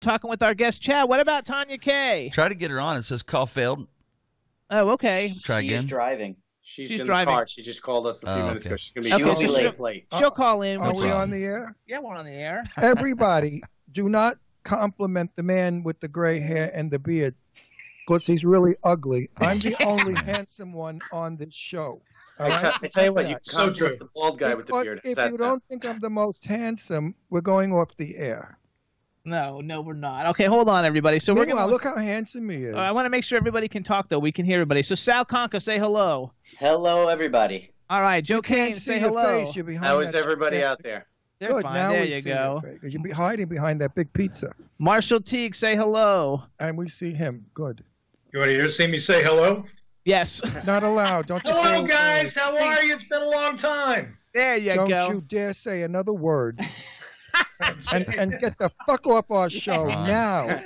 Talking with our guest, Chad. What about Tonya Kay? Try to get her on. It says call failed. Oh, okay. Try again. She's driving. She's She's in driving. the car. She just called us a few minutes ago. She's going to be Okay, so late. She'll call in. Are when we she- on the air? Yeah, we're on the air. Everybody, do not compliment the man with the gray hair and the beard, because he's really ugly. I'm the only handsome one on this show. All right? I tell you what, you So compliment the bald guy with the beard. If you don't think I'm the most handsome, we're going off the air. No, we're not. Okay, hold on, everybody. So we're Meanwhile, going. look how handsome he is. I want to make sure everybody can talk, though. We can hear everybody. So Sal Conca, say hello. Hello, everybody. All right, Joe Kane, Can't say see your hello. face. You're behind How is that everybody gigantic- out there? They're Good. fine. Now There we you see go. your face, 'cause you're hiding behind that big pizza, Marshall Teague, say hello. and we see him. Good. You want to see me say hello? Yes. Not allowed. Don't you? Hello, say guys. How are you? It's been a long time. There you Don't go. you dare say another word. and get the fuck off our show now.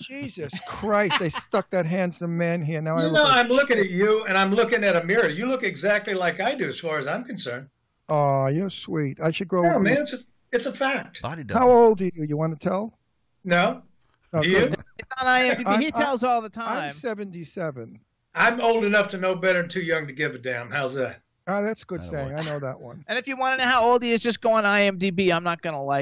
Jesus Christ, they stuck that handsome man here. Now I You look know, like I'm looking at you, and I'm looking at a mirror. You look exactly like I do, as far as I'm concerned. Oh, you're sweet. I should grow Yeah, with man, you. it's a fact. Body How double. old are you? You want to tell? No, Oh, do you? good. It's on IMDb. He tells all the I'm time. 77. I'm old enough to know better and too young to give a damn. How's that? Oh, that's good That'll saying. work. I know that one. And if you want to know how old he is, just go on IMDb. I'm not gonna You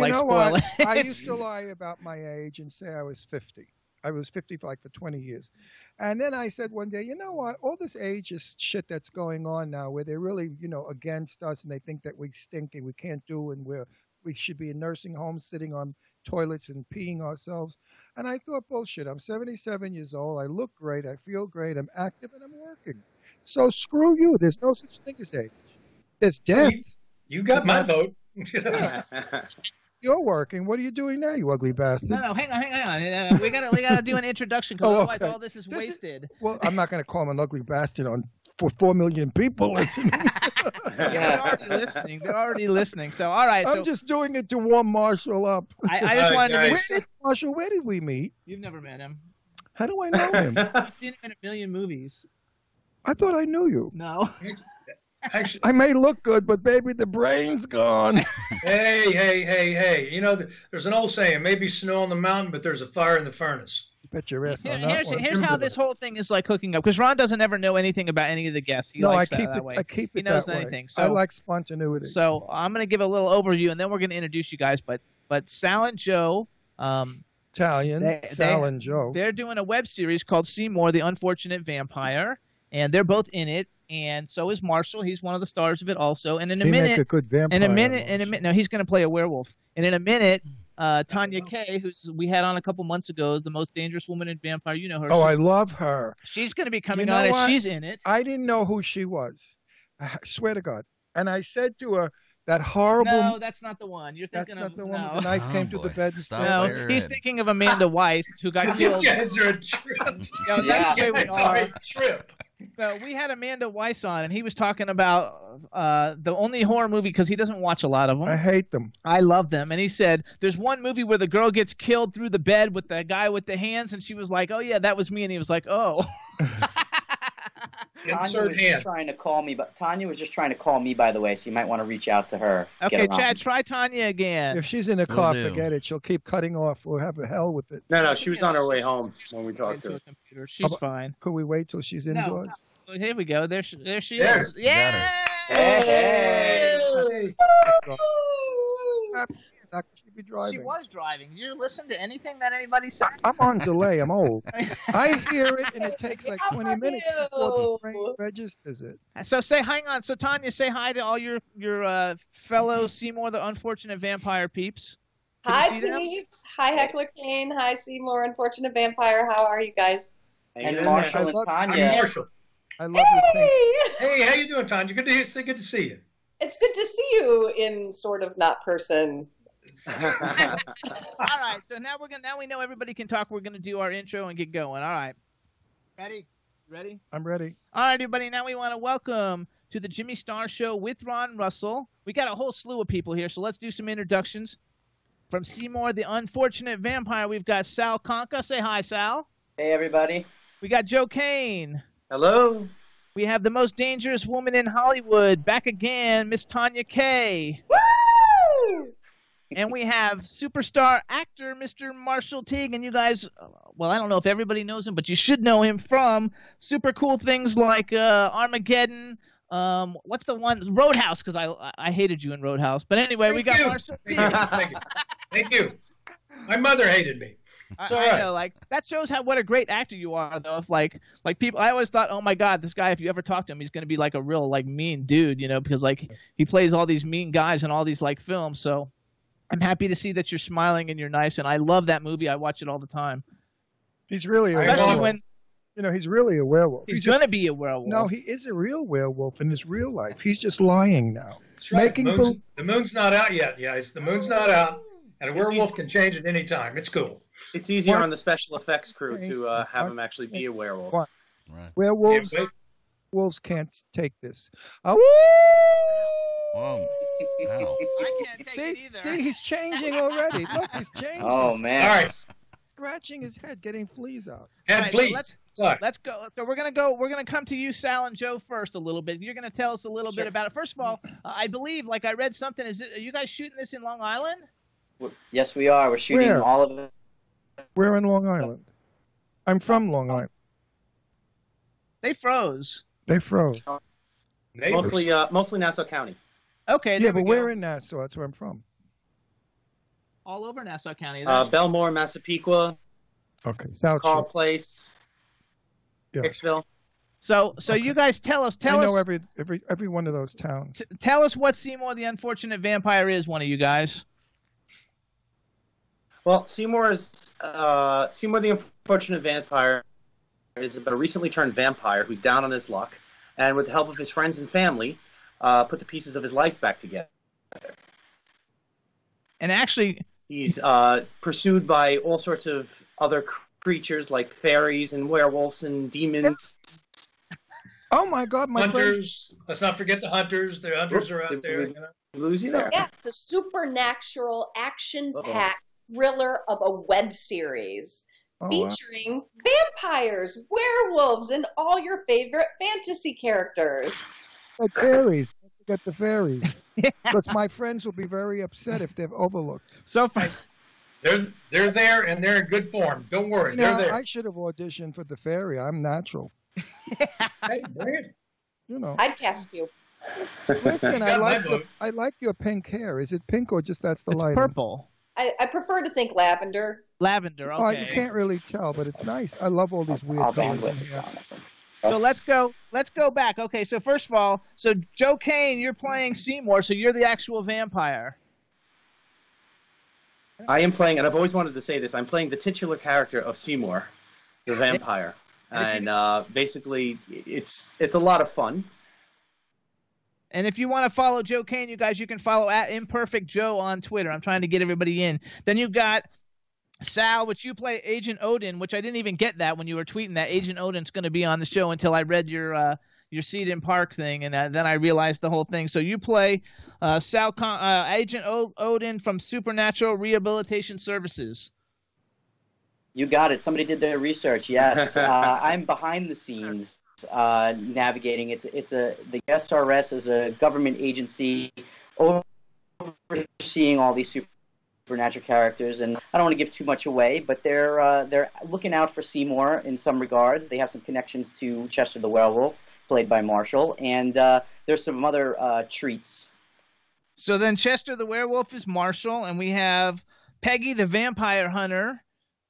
know spoil what? it. I used to lie about my age and say I was 50. I was 50 for 20 years. And then I said one day, you know what? All this ageist shit that's going on now where they're really, against us and they think that we stink and we can't do and we should be in nursing homes sitting on toilets and peeing ourselves. And I thought, bullshit. I'm 77 years old. I look great. I feel great. I'm active and I'm working. So screw you. There's no such thing as age. There's death. You got my vote. You're working. What are you doing now, you ugly bastard? No, hang on. We gotta do an introduction because Oh, otherwise okay. all this is wasted. Well, I'm not going to call him an ugly bastard for 4 million people listening. They're already listening. They're already listening. So all right. I'm just doing it to warm Marshall up. I just wanted to make guys. sure Marshall, where did we meet? you've never met him. How do I know him? You've seen him in a million movies. I thought I knew you. No. Actually, I may look good, but baby, the brain's gone. hey. You know, there's an old saying, maybe snow on the mountain, but there's a fire in the furnace. Bet your ass on that Here's one. how this whole thing is like hooking up because Ron doesn't ever know anything about any of the guests. He No, I likes keep that way. it. I keep He it knows that way. anything. I So like spontaneity. So I'm going to give a little overview, and then we're going to introduce you guys. But Sal and Joe, Italian, Sal and Joe. they're doing a web series called Seymour, the Unfortunate Vampire, and they're both in it. And so is Marshall. He's one of the stars of it also. And in a He make minute, a good vampire. no, he's going to play a werewolf. And in a minute, Tonya Kay, who's we had on a couple months ago, the most dangerous woman in vampire. You know her. Oh, I love her. She's going to be coming You know on, what? and she's in it. I didn't know who she was. I swear to God. And I said to her, that horrible. No, that's not the one. You're That's thinking not of the one no. with the knife came Oh, through the boy. bed and Stop stuff. No, there. he's thinking of Amanda Weiss, who got You killed. guys are a trip. No, Yeah. that's the way we It's a are. trip. But we had Amanda Weiss on, and he was talking about the only horror movie because he doesn't watch a lot of them. I hate them. I love them. And he said, there's one movie where the girl gets killed through the bed with the guy with the hands, and she was like, oh, yeah, that was me. And he was like, oh. Tanya Insert was hand. just trying to call me, but Tanya was just trying to call me, by the way, so you might want to reach out to her. Get Okay, her on. Chad, try Tanya again. If she's in a car, do. forget it. She'll keep cutting off. We'll have a hell with it. No, she was on her way home when we talked to Into her. a computer. She's fine. Could we wait till she's indoors? So here we go. There she There. is. Got Yeah. Hey. I should be driving. She was driving. You listen to anything that anybody said? I'm on delay. I'm old. I hear it, and it takes like 20 minutes before the brain registers it. So hang on. So Tanya, say hi to all your fellow Seymour, the Unfortunate Vampire peeps. Can you Hi, see them? Peeps. Hi, Heckler Kane. Hi, Seymour, Unfortunate Vampire. How are you guys? And Marshall and I'm Tanya. Marshall. I love your pink. Hey! Hey, how you doing, Tanya? Good to see you. It's good to see you in sort of not person. All right. So now we know everybody can talk. We're gonna do our intro and get going. All right. Ready? I'm ready. All right, everybody. Now we want to welcome to the Jimmy Star Show with Ron Russell. We got a whole slew of people here, so let's do some introductions. From Seymour, the Unfortunate Vampire, we've got Sal Conca. Say hi, Sal. Hey, everybody. We got Joe Kane. Hello. We have the most dangerous woman in Hollywood back again, Miss Tonya Kay. Woo! And we have superstar actor Mr. Marshall Teague. And you guys, well, I don't know if everybody knows him, but you should know him from super cool things like Armageddon. What's the one? Roadhouse, because I hated you in Roadhouse. But anyway, we got Marshall Teague. Thank you. Thank you. My mother hated me. I know, like that shows what a great actor you are, though. If like people, I always thought, oh my God, this guy, if you ever talk to him, he's gonna be like a real like mean dude, you know, because like he plays all these mean guys in all these like films. So I'm happy to see that you're smiling and you're nice, and I love that movie. I watch it all the time. He's really a Especially werewolf. when he's really a werewolf. he's gonna be a werewolf. No, he is a real werewolf in his real life. He's just lying now. That's right. The moon's not out yet, guys. The moon's not out, and a werewolf can change at any time. It's cool. It's easier on the special effects crew to have him actually be a werewolf. What? Right. Werewolves can't take this. Whoa. Wow. I can't take it either. See, he's changing already. Look, he's changing. Oh man! All right, Scratching his head, getting fleas out. head, Right, please. Let's go. So we're gonna come to you, Sal and Joe, first a little bit. You're gonna tell us a little bit about it. First of all, I believe, like I read something. Are you guys shooting this in Long Island? Yes, we are. We're shooting Where? all of it. We're in Long Island. I'm from Long Island. They froze. They froze. Neighbors. Mostly Nassau County. Okay. Yeah, there but we we're go. in Nassau. That's where I'm from. All over Nassau County. Belmore, Massapequa, Okay, South Carl Shore. Place, Yeah. Hicksville. So you guys tell us. I know every one of those towns. Tell us what Seymour the Unfortunate Vampire is. One of you guys. Well, Seymour the Unfortunate Vampire is a recently turned vampire who's down on his luck, and with the help of his friends and family, put the pieces of his life back together. And actually, He's pursued by all sorts of other creatures like fairies and werewolves and demons. Oh my God, my friends! Hunters. Let's not forget the hunters. The hunters are out there. You know? Lose you there. Yeah, it's a supernatural, action-packed thriller of a web series Oh, wow. featuring vampires, werewolves, and all your favorite fantasy characters. The fairies. Don't forget the fairies. Because my friends will be very upset if they're overlooked. so far, They're there and they're in good form. Don't worry, they're there. I should have auditioned for the fairy. I'm natural. Hey, bring it. You know. I'd cast you. Listen, got my vote. I like your pink hair. Is it pink or just that's the it's lighting? purple, I prefer to think lavender. lavender. Oh, you Okay. can't really tell, but it's nice. I love all these weird I'll colors in bandwidth. here. So let's go back. Okay, so first of all, so Joe Kane, you're playing Seymour, so you're the actual vampire. I am playing, and I've always wanted to say this, I'm playing the titular character of Seymour, the vampire. And basically, it's a lot of fun. And if you want to follow Joe Kane, you guys, you can follow at Imperfect Joe on Twitter. I'm trying to get everybody in. Then you've got Sal, which you play Agent Odin, which I didn't even get that when you were tweeting that Agent Odin's going to be on the show until I read your Seed and Park thing, and then I realized the whole thing. So you play Agent Odin from Supernatural Rehabilitation Services. You got it. Somebody did their research. Yes, I'm behind the scenes navigating. The SRS is a government agency overseeing all these supernatural characters, and I don't want to give too much away, but they're looking out for Seymour in some regards. They have some connections to Chester the Werewolf, played by Marshall, and there's some other treats. So then Chester the Werewolf is Marshall, and we have Peggy the Vampire Hunter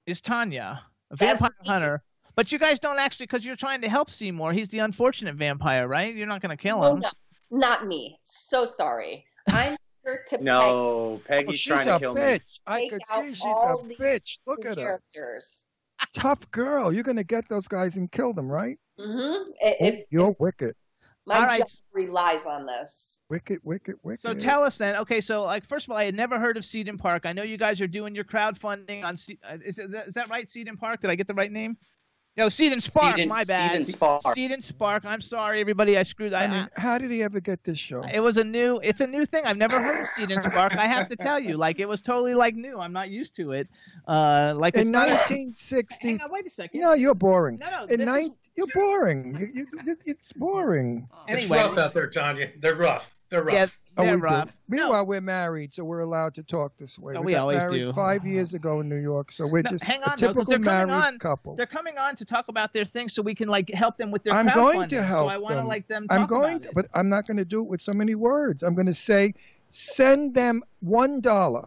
is Tonya, a vampire hunter. But you guys don't actually, because you're trying to help Seymour. He's the unfortunate vampire, right? You're not going to kill him. No, not me. So sorry. I'm here to No, Peggy's she's trying a to kill me. bitch. I take could out see she's all a these bitch. Look at her. characters. Tough girl. You're going to get those guys and kill them, right? Mm-hmm. You're wicked. My All right. job relies on this. Wicked, wicked, wicked. So tell us then. Okay, so like first of all, I had never heard of Seed and Park. I know you guys are doing your crowdfunding on. Is that right? Seed and Park? Did I get the right name? No, Seed and Spark. Seed and- My bad. Seed and Spark. Seed and Spark. I'm sorry, everybody. I screwed. I mean, how did he ever get this show? It's a new thing. I've never heard of Seed and Spark. I have to tell you, like, it was totally like new. I'm not used to it. Like In it's not- 1960s. Hang on, wait a second. No, you're boring. No, You're boring. It's boring. It's Anyway, rough out there, Tonya. They're rough. They're rough. yeah, Oh, they're we do. rough. Meanwhile, we're married, so we're allowed to talk this way. No, we we got always married do. 5 years ago in New York, so we're No, just hang on, a though, 'cause typical they're coming married on. couple. They're coming on to talk about their things, so we can like help them with their I'm crowdfunding. going to help So I want to them. like them. I'm talk going about to, it. but I'm not going to do it with so many words. I'm going to say, send them $1.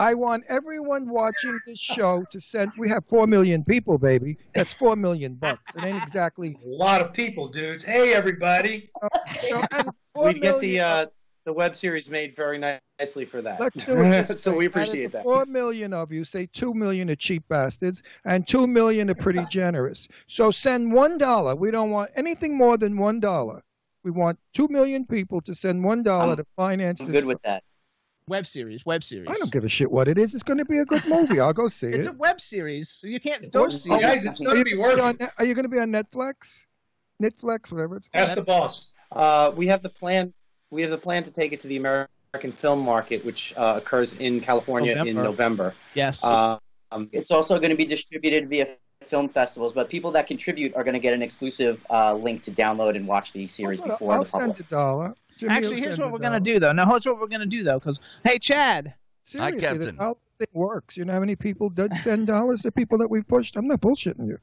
I want everyone watching this show to send. We have 4 million people, baby. That's $4 million bucks. It ain't exactly. A lot of people, dudes. Hey, everybody. So, and 4 We'd get million- the web series made very nicely for that. Let's do it this So way. we Out of appreciate the that. 4 million of you, say 2 million are cheap bastards, and 2 million are pretty generous. So send $1. We don't want anything more than $1. We want 2 million people to send $1 to finance I'm this. good with that. web series. I don't give a shit what it is. It's going to be a good movie. I'll go see It's it. a web series. So you can't go see it. Guys, it's going to be worth it. Are you going to be on Netflix? Netflix, whatever it's called. Ask the boss. We have the plan. We have the plan to take it to the American film market, which occurs in California in November. Yes. It's also going to be distributed via film festivals, but people that contribute are going to get an exclusive link to download and watch the series before I'll the public. send $1. Jimmy Actually, will here's send what we're gonna $1. do though. Now, here's what we're gonna do though, because hey, Chad. Seriously, Captain. that's how the thing works. You know how many people did send dollars to people that we've pushed? I'm not bullshitting you.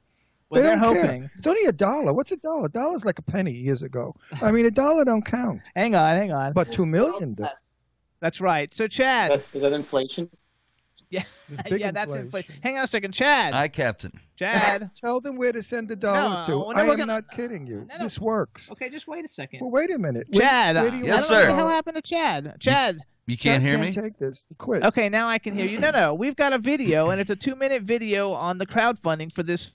Well, They they're don't care. hoping. It's only $1. What's $1? $1's like a penny years ago. I mean, $1 don't count. Hang on. But 2 million do. That's right. So, Chad. Is that inflation? Yeah, Big yeah, that's inflation. inflation. Hang on a second, Chad. Hi, Captain. Chad. Tell them where to send $1 No, to. no, I we're am gonna- not kidding you. No. This works. Okay, just wait a second. Well, wait a minute. Chad. Where do you Yes, I don't know sir. what the hell happened to Chad. Chad. You can't hear me? Take this. Quit. Okay, now I can hear you. No, we've got a video, and it's a 2-minute video on the crowdfunding for this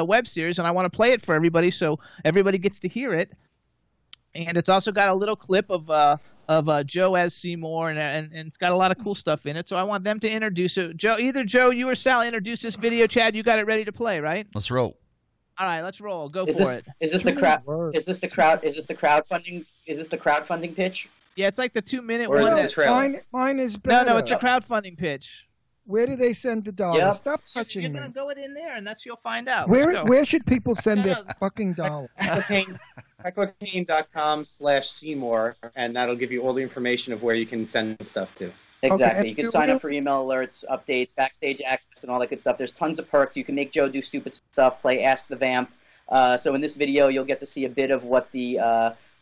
web series, and I want to play it for everybody so everybody gets to hear it. And it's also got a little clip of Joe as Seymour, and it's got a lot of cool stuff in it. So I want them to introduce it. Either Joe, you or Sal, introduce this video. Chad, you got it ready to play, right? Let's roll. All right, let's roll. Go Is for this it. is this the crowd? Is this the crowdfunding pitch? Yeah, it's like the 2-minute Or is one. it the trailer? Mine is better. No, it's a crowdfunding pitch. Where do they send $1? Yep. Stop touching You're me. gonna go it in there, and that's you'll find out. Where Let's go. where should people send No, their no. fucking $1? HecklerKane.com/Seymour, and that'll give you all the information of where you can send stuff to. Exactly. and You can do sign up this- for email alerts, updates, backstage access, and all that good stuff. There's tons of perks. You can make Joe do stupid stuff, play Ask the Vamp. So in this video, you'll get to see a bit of what the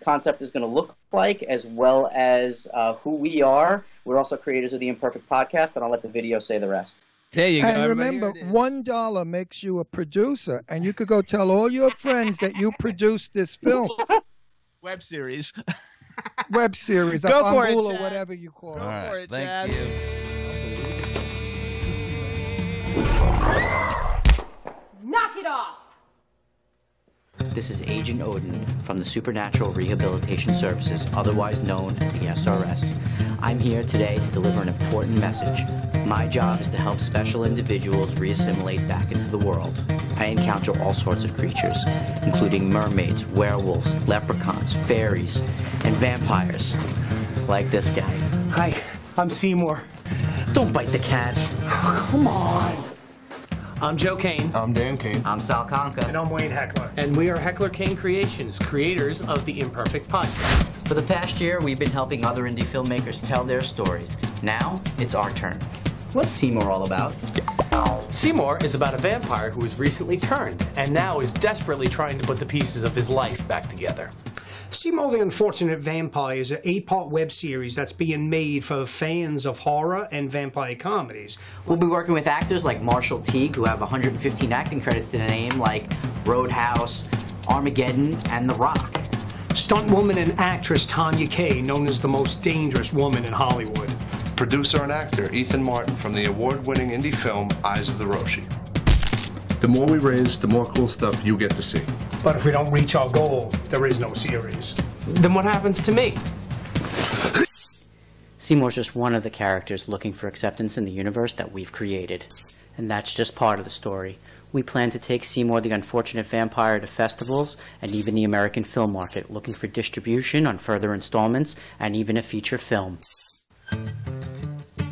concept is going to look like, as well as who we are. We're also creators of the Imperfect Podcast, and I'll let the video say the rest. There you go. And everybody. remember, Here it is. $1 makes you a producer, and you could go tell all your friends that you produced this film, web series. web series, Go for it, or Chad. whatever you call Go it. All for right. it, Chad. Thank you. Knock it off! This is Agent Odin from the Supernatural Rehabilitation Services, otherwise known as the SRS. I'm here today to deliver an important message. My job is to help special individuals reassimilate back into the world. I encounter all sorts of creatures, including mermaids, werewolves, leprechauns, fairies, and vampires, like this guy. Hi, I'm Seymour. Don't bite the cat. Come on. I'm Joe Kane. I'm Dan Kane. I'm Sal Conca. And I'm Wayne Heckler. And we are Heckler Kane Creations, creators of the Imperfect Podcast. For the past year, we've been helping other indie filmmakers tell their stories. Now, it's our turn. What's Seymour all about? Seymour is about a vampire who was recently turned and now is desperately trying to put the pieces of his life back together. Seymour the Unfortunate Vampire is an 8-part web series that's being made for fans of horror and vampire comedies. We'll be working with actors like Marshall Teague, who have 115 acting credits to their name, like Roadhouse, Armageddon, and The Rock. Stunt woman and actress Tonya Kay, known as the most dangerous woman in Hollywood. Producer and actor Ethan Martin from the award-winning indie film Eyes of the Roshi. The more we raise, the more cool stuff you get to see. But if we don't reach our goal, there is no series. Then what happens to me? Seymour's just one of the characters looking for acceptance in the universe that we've created. And that's just part of the story. We plan to take Seymour the Unfortunate Vampire to festivals and even the American film market, looking for distribution on further installments and even a feature film.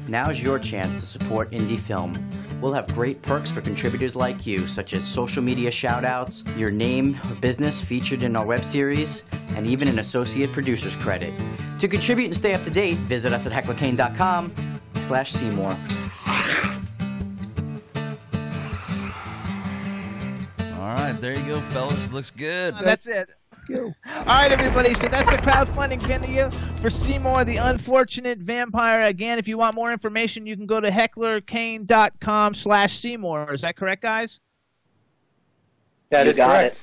Now's your chance to support indie film. We'll have great perks for contributors like you, such as social media shout-outs, your name or business featured in our web series, and even an associate producer's credit. To contribute and stay up to date, visit us at hecklerkane.com/Seymour. All right, there you go, fellas. Looks good. That's it. All right, everybody. So that's the crowdfunding video for Seymour the Unfortunate Vampire. Again, if you want more information, you can go to hecklerkane.com/Seymour. Is that correct, guys? That is correct.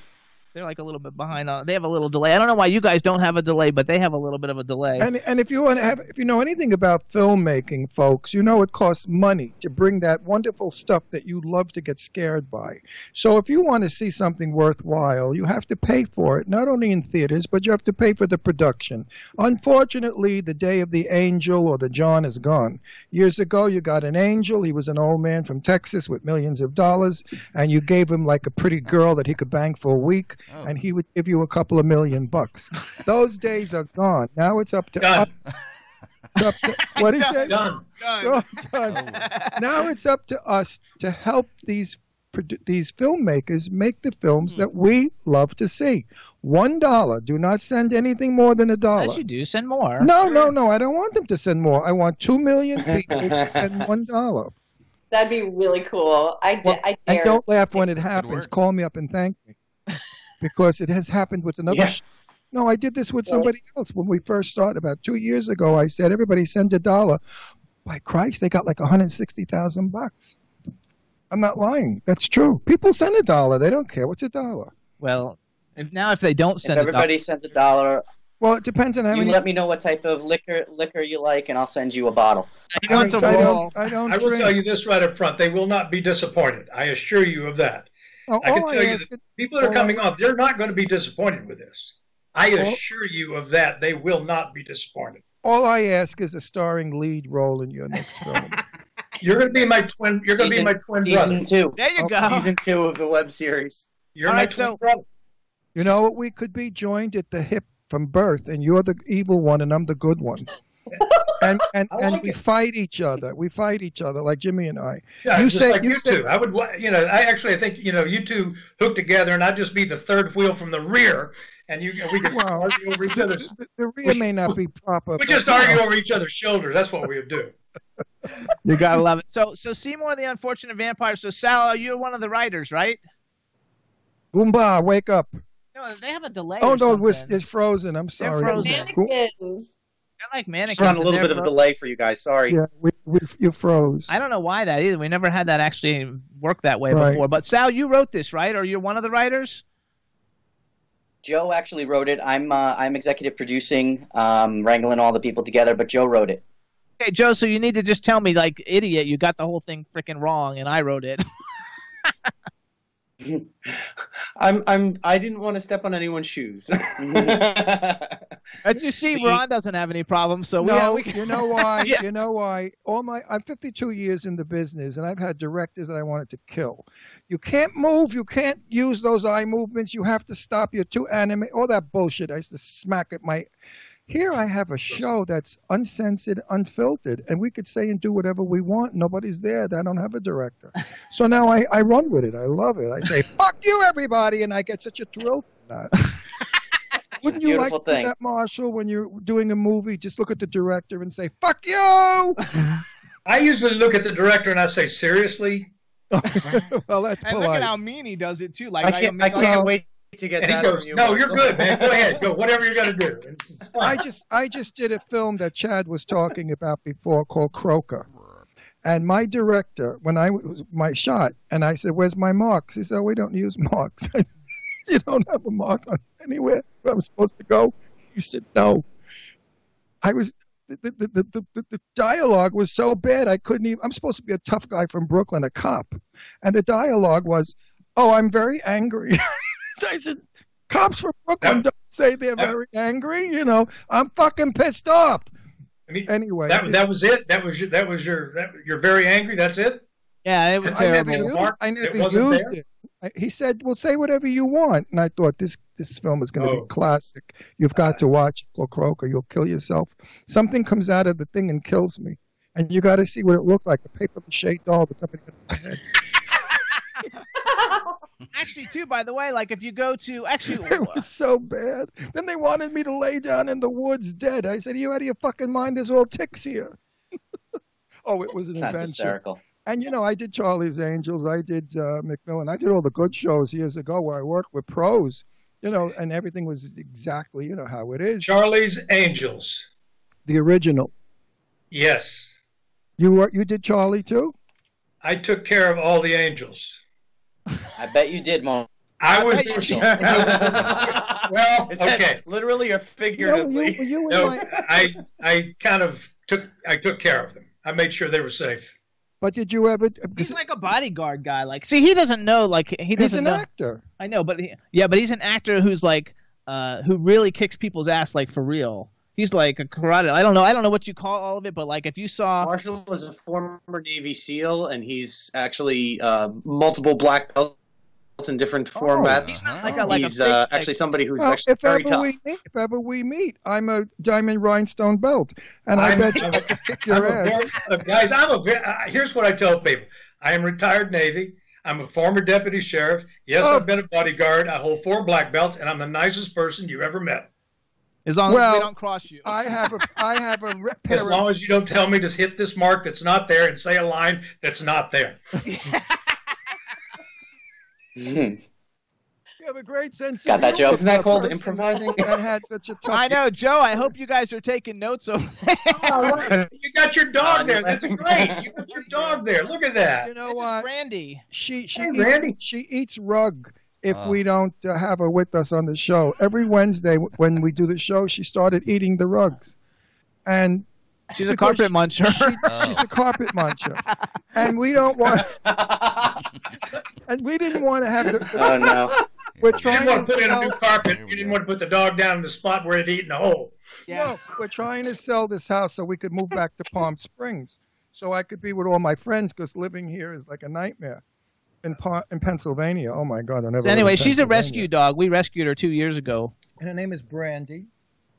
They're like a little bit behind on it. They have a little delay. I don't know why you guys don't have a delay, but they have a little bit of a delay. And if you want to have, if you know anything about filmmaking, folks, you know it costs money to bring that wonderful stuff that you love to get scared by. So if you want to see something worthwhile, you have to pay for it, not only in theaters, but you have to pay for the production. Unfortunately, the day of the angel or the John is gone. Years ago, you got an angel. He was an old man from Texas with millions of dollars, and you gave him like a pretty girl that he could bang for a week. And he would give you a couple of $1 million. Those days are gone. Now it's up to us. What is that? Done. Now it's up to us to help these filmmakers make the films that we love to see. $1. Do not send anything more than $1. Yes, you do. Send more. No. I don't want them to send more. I want 2 million people to send $1. That'd be really cool. I dare. And don't laugh when it happens. Call me up and thank me. Because it has happened with another. Yeah. No, I did this with somebody else when we first started about 2 years ago. I said, everybody send $1. By Christ, they got like $160,000. I'm not lying. That's true. People send $1. They don't care. What's $1? Well, if they don't send everybody sends $1. Well, it depends on how many. You let me know what type of liquor you like, and I'll send you a bottle. I will tell you this right up front. They will not be disappointed. I assure you of that. I can tell you that people that are coming on, they're not going to be disappointed with this. I assure you of that. They will not be disappointed. All I ask is a starring lead role in your next film. You're going to be my twin. You're going to be my twin brother. Season 2. There you go. Season 2 of the web series. You're my twin brother. You know what? We could be joined at the hip from birth, and you're the evil one, and I'm the good one. and we fight each other. We fight each other like Jimmy and I. Yeah, you say like you two. I would, I think, you two hook together, and I'd just be the third wheel from the rear, and we could argue over each other's. The rear may not be proper. We just argue over each other's shoulders. That's what we would do. You gotta love it. So Seymour the Unfortunate Vampire. So Sal, you're one of the writers, right? Goomba, wake up. No, they have a delay. Oh no, it's frozen. I'm sorry. They're frozen. Mannequins. They're like mannequins. Just on a little bit of a delay for you guys. Sorry. Yeah, you froze. I don't know why that either. We never had that actually work that way before. But Sal, you wrote this, right? Or you're one of the writers? Joe actually wrote it. I'm executive producing, wrangling all the people together, but Joe wrote it. Okay, Joe. So you need to just tell me, like idiot, you got the whole thing freaking wrong, and I wrote it. I didn't want to step on anyone's shoes. As you see, Ron doesn't have any problems. So you know why? Yeah. You know why? I'm 52 years in the business, and I've had directors that I wanted to kill. You can't move. You can't use those eye movements. You have to stop. You're too anime. All that bullshit. I used to smack at my. Here I have a show that's uncensored, unfiltered, and we could say and do whatever we want. Nobody's there. I don't have a director. So now I run with it. I love it. I say, fuck you, everybody, and I get such a thrill from that. Wouldn't you like to do that, Marshall, when you're doing a movie? Just look at the director and say, fuck you! I usually look at the director and I say, seriously? Well, that's polite. And look at how mean he does it, too. Like I can't wait to get that from you. No, you're good, man. Go ahead. Go. Whatever you're going to do. I just did a film that Chad was talking about before called Conca. And my director, when I was my shot, and I said, where's my marks? He said, we don't use marks. I said, you don't have a mark on anywhere where I'm supposed to go? He said, no. The dialogue was so bad I couldn't even. I'm supposed to be a tough guy from Brooklyn, a cop. And the dialogue was, oh, I'm very angry. I said, cops from Brooklyn don't say they're very angry. I'm fucking pissed off. I mean, anyway, that was it. You're very angry. That's it. Yeah, it was terrible. I never used it. He said, "Well, say whatever you want," and I thought this film is going to be classic. You've got to watch it, Croak, or you'll kill yourself. Something comes out of the thing and kills me, and you got to see what it looked like. A paper mache doll with somebody in the head. Actually, too, by the way, like if you go to it was so bad. Then they wanted me to lay down in the woods dead. I said, "Are you out of your fucking mind? There's all ticks here." Oh, it was an That's adventure. hysterical. And, I did Charlie's Angels. I did Macmillan. I did all the good shows years ago where I worked with pros, and everything was exactly, how it is. Charlie's Angels. The original. Yes. You did Charlie, too? I took care of all the angels. I bet you did, Mom. I was. Well, Is okay. that literally or figuratively? I took care of them. I made sure they were safe. But did you ever? He's like a bodyguard guy. Like, see, he doesn't know. Like, he's an actor. I know, but he's an actor who's like, who really kicks people's ass, like for real. He's like a karate. I don't know what you call all of it, but like if you saw Marshall was a former Navy SEAL, and he's actually multiple black belts in different formats. He's not like he's a actually somebody who's well, actually very tough. If ever we meet, I'm a diamond rhinestone belt, and I bet you I can kick your ass. Guys, here's what I tell people. I am retired Navy. I'm a former deputy sheriff. Yes, I've been a bodyguard. I hold 4 black belts, and I'm the nicest person you ever met. As long as we don't cross you. I have a as long as you don't tell me to hit this mark that's not there and say a line that's not there. You have a great sense Got of that, humor. Joe? Isn't that called improvising? That had such a tough. I know, Joe. I hope you guys are taking notes over there. You got your dog there. That's great. You got your dog there. Look at that. You know this what? Is Randy. She eats rug if we don't have her with us on the show. Every Wednesday when we do the show, she started eating the rugs, and she's a carpet muncher. She's a carpet muncher, and we don't want. And we didn't want to have the. Oh no. You didn't want to put in a new carpet. You didn't want to put the dog down in the spot where it'd eat in the hole. No, we're trying to sell this house so we could move back to Palm Springs, so I could be with all my friends because living here is like a nightmare. In Pennsylvania. Oh my God! I never. So anyway, she's a rescue dog. We rescued her 2 years ago. And her name is Brandy.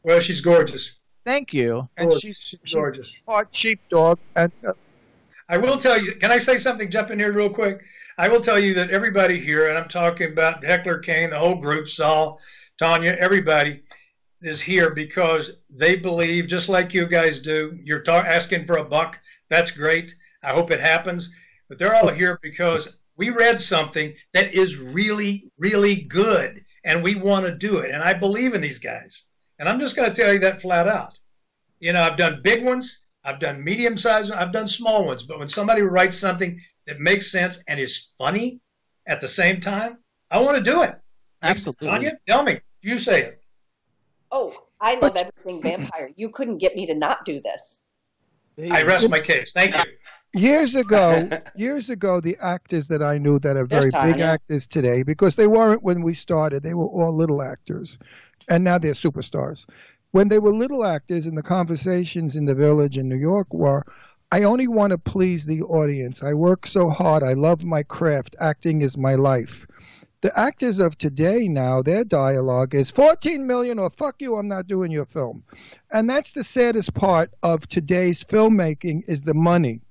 Well, she's gorgeous. Thank you. And she's gorgeous. Part sheepdog. And I will tell you. Can I say something? Jump in here real quick. I will tell you that everybody here, and I'm talking about Heckler, Kane, the whole group, Saul, Tonya, everybody is here because they believe, just like you guys do. You're asking for a buck. That's great. I hope it happens. But they're all here because we read something that is really, really good, and we want to do it. And I believe in these guys. And I'm just going to tell you that flat out. I've done big ones. I've done medium-sized ones. I've done small ones. But when somebody writes something that makes sense and is funny at the same time, I want to do it. Absolutely. Tonya, tell me. You say it. Oh, I love everything vampire. You couldn't get me to not do this. I rest my case. Thank you. Years ago, the actors that I knew that are very big actors today, because they weren't when we started, they were all little actors, and now they're superstars. When they were little actors, and the conversations in the Village in New York were, I only want to please the audience. I work so hard. I love my craft. Acting is my life. The actors of today now, their dialogue is 14 million or fuck you, I'm not doing your film. And that's the saddest part of today's filmmaking is the money.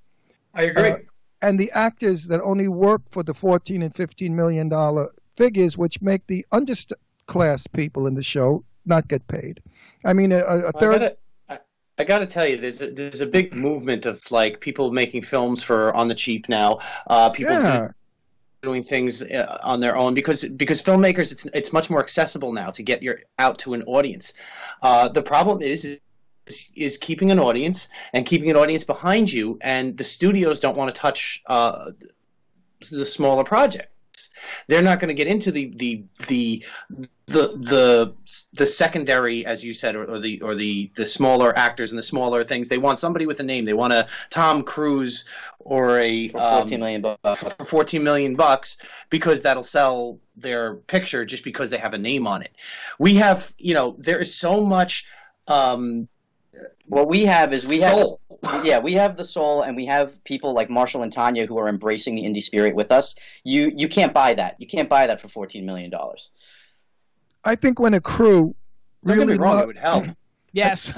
I agree. And the actors that only work for the $14 and $15 million figures, which make the underclass people in the show not get paid. I mean, a third. I got to tell you, there's a big movement of like people making films for on the cheap now. People doing things on their own because filmmakers, it's much more accessible now to get out to an audience. The problem is keeping an audience and keeping an audience behind you, and the studios don't want to touch the smaller projects. They're not going to get into the secondary, as you said, or the smaller actors and the smaller things. They want somebody with a name. They want a Tom Cruise or a $14 million for $14 million because that'll sell their picture just because they have a name on it. We have, there is so much What we have is soul. We have the soul, and we have people like Marshall and Tonya who are embracing the indie spirit with us. You can't buy that. You can't buy that for $14 million. I think when a crew really it would help. Yes.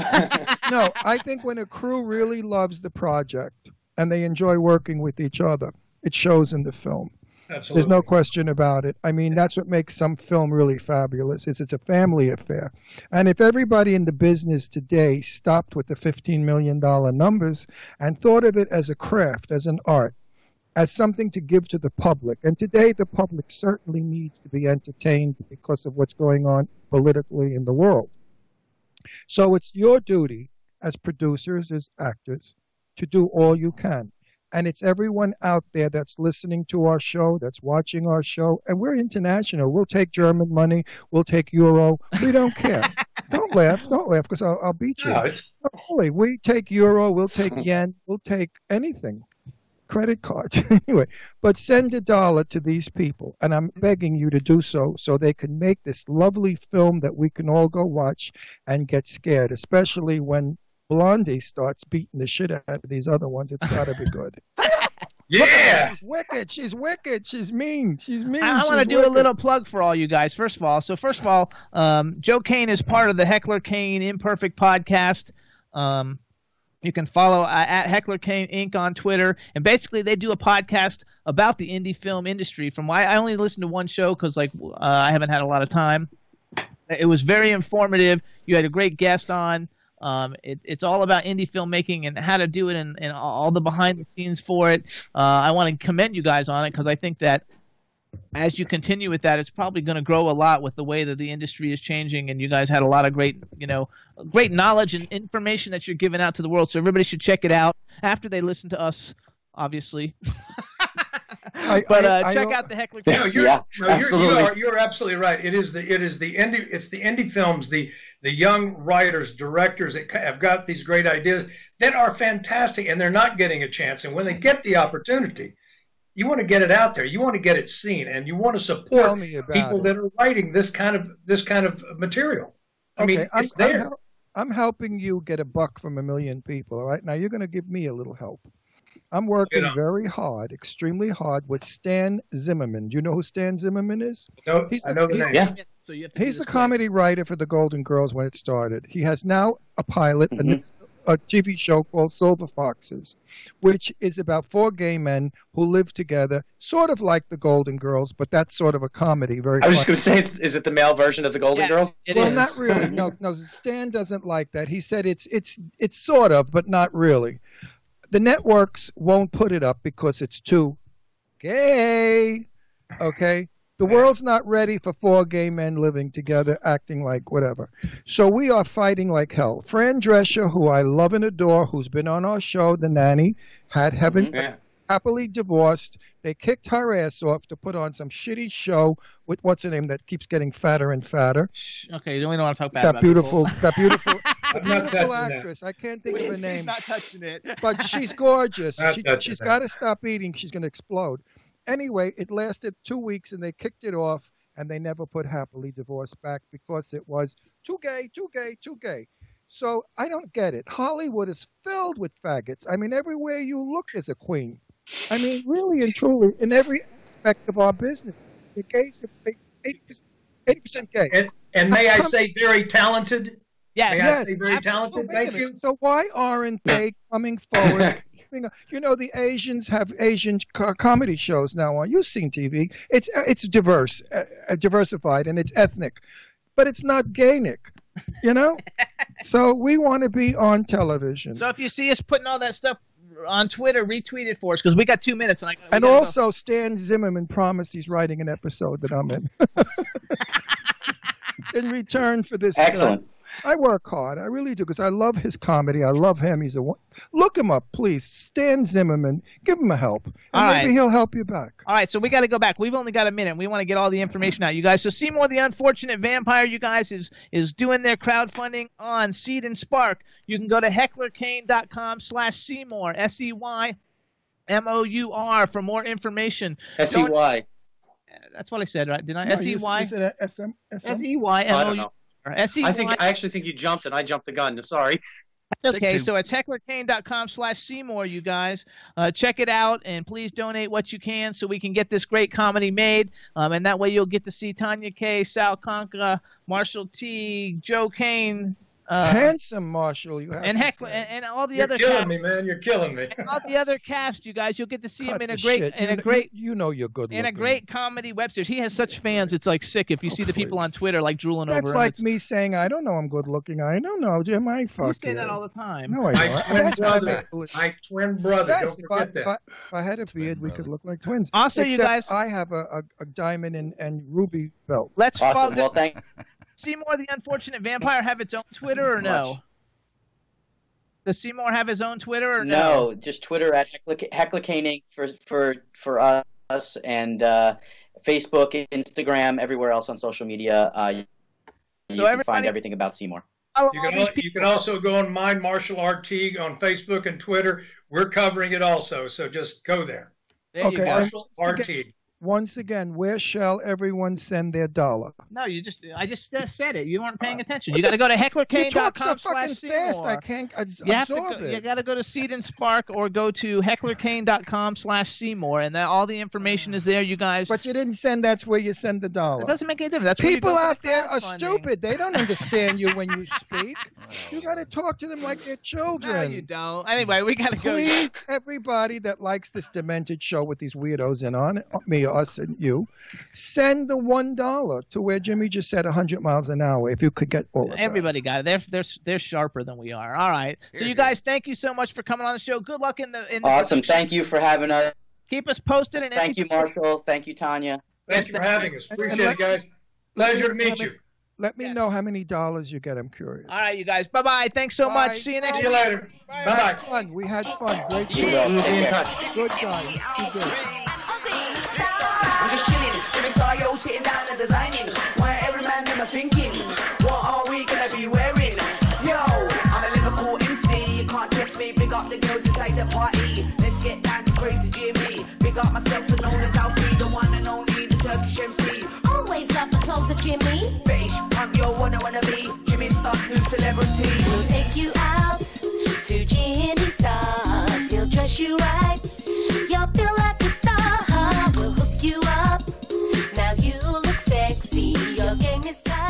No, I think when a crew really loves the project and they enjoy working with each other, it shows in the film. Absolutely. There's no question about it. I mean, that's what makes some film really fabulous, is it's a family affair. And if everybody in the business today stopped with the $15 million numbers and thought of it as a craft, as an art, as something to give to the public, and today the public certainly needs to be entertained because of what's going on politically in the world. So it's your duty as producers, as actors, to do all you can. And it's everyone out there that's listening to our show, that's watching our show. And we're international. We'll take German money. We'll take Euro. We don't care. Don't laugh, because I'll beat you. No, Holy, we take Euro. We'll take yen. We'll take anything. Credit cards. Anyway, but send $1 to these people. And I'm begging you to do so they can make this lovely film that we can all go watch and get scared, especially when Blondie starts beating the shit out of these other ones. It's got to be good. Yeah. She's wicked. She's wicked. She's mean. She's mean. I want to do a little plug for all you guys, first of all. So first of all, Joe Kane is part of the Heckler Kane Imperfect podcast. You can follow at Heckler Kane Inc. on Twitter. And basically they do a podcast about the indie film industry. From why I only listened to one show because I haven't had a lot of time. It was very informative. You had a great guest on. It's all about indie filmmaking and how to do it and all the behind the scenes for it. I want to commend you guys on it because I think that as you continue with that, it's probably going to grow a lot with the way that the industry is changing. And you guys had a lot of great knowledge and information that you're giving out to the world. So everybody should check it out after they listen to us, obviously. Check out the Heckler. You're absolutely right. It's the indie films, the young writers, directors that have got these great ideas that are fantastic, and they're not getting a chance. And when they get the opportunity, you want to get it out there. You want to get it seen, and you want to support people that are writing this kind of material. I mean, it's there. I'm helping you get $1 from 1 million people. All right, now you're going to give me a little help. I'm working very hard, extremely hard, with Stan Zimmerman. Do you know who Stan Zimmerman is? No, I know the name. Yeah. So he's the comedy writer for the Golden Girls when it started. He has now a pilot, a TV show called Silver Foxes, which is about 4 gay men who live together, sort of like the Golden Girls, but that's sort of a comedy. I was just going to say, is it the male version of the Golden Girls? Well, not really. No, Stan doesn't like that. He said it's sort of, but not really. The networks won't put it up because it's too gay. Okay? The world's not ready for 4 gay men living together, acting like whatever. So we are fighting like hell. Fran Drescher, who I love and adore, who's been on our show, The Nanny, happily divorced. They kicked her ass off to put on some shitty show with what's her name that keeps getting fatter and fatter. Okay, we don't want to talk bad about beautiful, that beautiful actress. That. I can't think of her name. He's not touching it. But she's gorgeous. She's got to stop eating. She's going to explode. Anyway, it lasted 2 weeks, and they kicked it off, and they never put happily divorced back because it was too gay, too gay, too gay. So I don't get it. Hollywood is filled with faggots. I mean, everywhere you look, there's a queen. I mean, really and truly, in every aspect of our business, the gays are 80% gay. And may I say, very talented? Yes. May I say very talented? Thank you. So why aren't they coming forward? You know, the Asians have Asian comedy shows now on. You've seen TV. It's diverse, diversified, and it's ethnic, but it's not gay, Nick. You know. So we want to be on television. So if you see us putting all that stuff on Twitter, retweet it for us because we got 2 minutes. And also, Stan Zimmerman promised he's writing an episode that I'm in. In return for this. Excellent. I work hard. I really do because I love his comedy. I love him. Look him up, please. Stan Zimmerman. Give him a help. And maybe he'll help you back. All right, so we got to go back. We've only got a minute. We want to get all the information out, you guys. So Seymour the Unfortunate Vampire, you guys, is doing their crowdfunding on Seed and Spark. You can go to hecklerkane.com/Seymour, SEYMOUR, for more information. SEY. That's what I said, right? Did I? No, SEY? You said SEYMOUR. I don't know. I actually think you jumped, and I jumped the gun. I'm sorry. Okay, so it's hecklerkane.com/Seymour, you guys. Check it out, and please donate what you can so we can get this great comedy made. And that way you'll get to see Tonya Kay, Sal Conca, Marshall Teague, Joe Kane. Handsome Marshall, you have and Heckler and all the other. You're killing me, man. You're killing me. And all the other cast, you guys, you'll get to see him in a great, you know you're good. In a great comedy web series. He has such fans, it's like sick. If you see the people on Twitter like drooling over him. That's like me saying, I don't know, I'm good looking. I don't know, Jim. I fuck you say that all the time. No, I don't. My twin brother. Yes, don't forget that. If I had a beard, we could look like twins. Also, you guys, I have a diamond and ruby belt. Let's awesome. Well, thanks. Seymour the Unfortunate Vampire have its own Twitter or no? Does Seymour have his own Twitter or no? No, just Twitter at Heckler Kane for us, and Facebook, Instagram, everywhere else on social media. You can find everything about Seymour. You can also go on Mind Martial Art Teague on Facebook and Twitter. We're covering it also, so just go there. There you go. Martial Art Teague. Once again, where shall everyone send their $1? No, I just said it. You weren't paying attention. You got to go to hecklerkane.com/Seymour. Fast. I can't absorb it. You got to go to seed&spark or go to hecklerkane.com/Seymour, and all the information is there, you guys. But you didn't send. That's where you send the $1. It doesn't make any difference. That's people out there are stupid. They don't understand you when you speak. You got to talk to them like they're children. No, you don't. Anyway, we got to go. Please, everybody that likes this demented show with these weirdos in on it, me, us, and you, send the $1 to where Jimmy just said 100 miles an hour. If you could get all of that. Everybody got it. They're sharper than we are. All right. So you guys, thank you so much for coming on the show. Good luck in the awesome. Thank you for having us. Keep us posted. And thank you, Marshall. Thank you, Tonya. Thanks for having us. Appreciate it, guys. Pleasure to meet you. Let me know how many dollars you get. I'm curious. All right, you guys. Bye-bye. Thanks so much. See you next week. See you later. Bye-bye. Fun. We had fun. Great. We'll be in touch. Good guys. Be good. I'm just chilling, with a style sitting down and designing. Why every man never thinking, what are we gonna be wearing? Yo, I'm a Liverpool MC, you can't test me. Big up the girls inside the party. Let's get down to crazy Jimmy. Big up myself and known as Alfie, the one and only, the Turkish MC. Always love the clothes of Jimmy. Bitch, I'm your one I wanna be. Jimmy Star, new celebrity. We'll take you out to Jimmy Stars. He'll dress you right. You'll feel like a star. We'll hook you up. Now you look sexy. Your game is tight.